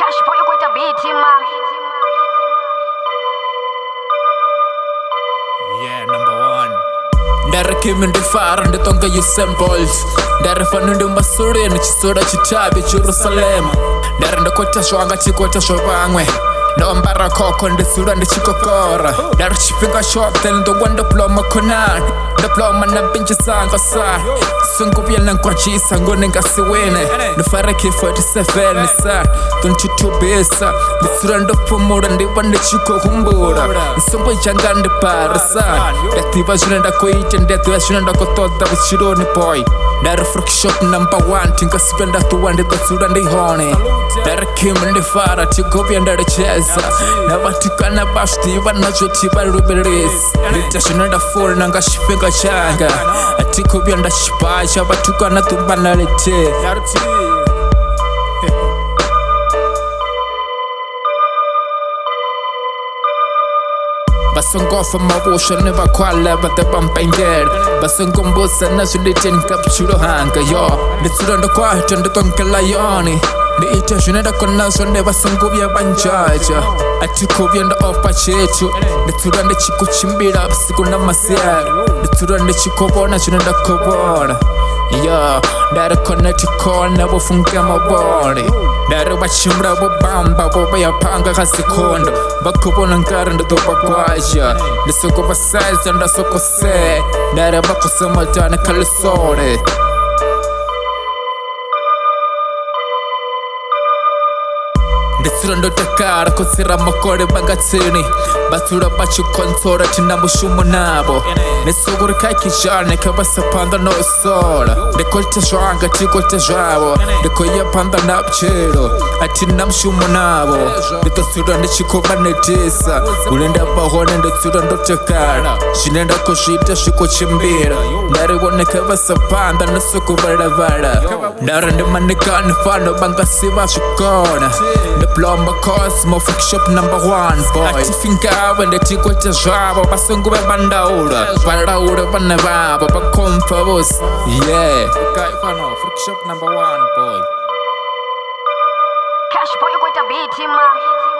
Cash boy ukwita beat ma. Yeah, number one. Ndari kimi ndifara nditonga symbols. Ndari fanundi masuri nichisoda chitabi Jerusalem. Ndari ndakota zvanga chikota zvavamwe. Ndombara koko ndisura ndichikokora. Ndari chipinga shote ndowandopuloma konani. Ndopuloma na binji zanga sa. Sunguvya nankwajisa ngoningasiwine. Ndifareki 47 nisa. Tonchitubisa. Ndisura ndopumura ndiva ndichikokumbura. Nsongo yanga ndiparisa. Ndativa zvino ndakuita ndativa zvino ndakutoda vuchironi boy. Ndari freakshop number 1 tingasivya ndatuwa ndikasura ndihone. Ndari kimi ndifara tigovya ndaricheza. Navatikana vasvitiva nazvo tivaruberesi. Ndita zvino ndafora nanga chipinga changa. Atikuvya ndachibhacha vatukana tumbanalete. Basongofa mavusha nevakwala vatavampengera. Basongombusa nazvo nditenikapchulo hanga yo. Nditsura ndakwata nditongela yoni. Ndiita zvino ndakonazvo nevasonguvya vanjaja. Atikuvya ndaopa chetu. Nditsura ndichikuchimbira usiku namasiyaro. Nditsura ndichikovona zvino ndakovona. Yo, ndari connect kona vofunga mavone. Ndari vachimbira vobamba vovayapanga kasikondo. Vakuvona nkari nditovakwasha. Ndisokuvasaiza ndasokose. Ndari vakusamatana kalisore. Nditsura ndotakara kusira makore bagatsini. Batsura vachikonsora tina mushumo navo. Nesuguri kaikijane kavasapanda no sola. Ndekolta zvanga tikolta zvavo. Ndekoyapanda nabuchero atina mushumo navo. Nditotsura ndichikovanetisa. Ulenda vahone nditsura ndotakara. Zvinenda kuzvita zvikuchimbira. Ndarioneka vasapanda nosukuvaravara. Ndara ndimanikani fano vangasiva zvikona. Diploma Cosmo Freakshop number 1 boy. Atifingawe ndetikolta zvavo. Vasonguve vandaura. Valaura vana vavo vakomfa vosi. Yeah. Kaifano Freakshop number 1 boy. Cash boy ukwita beat ma.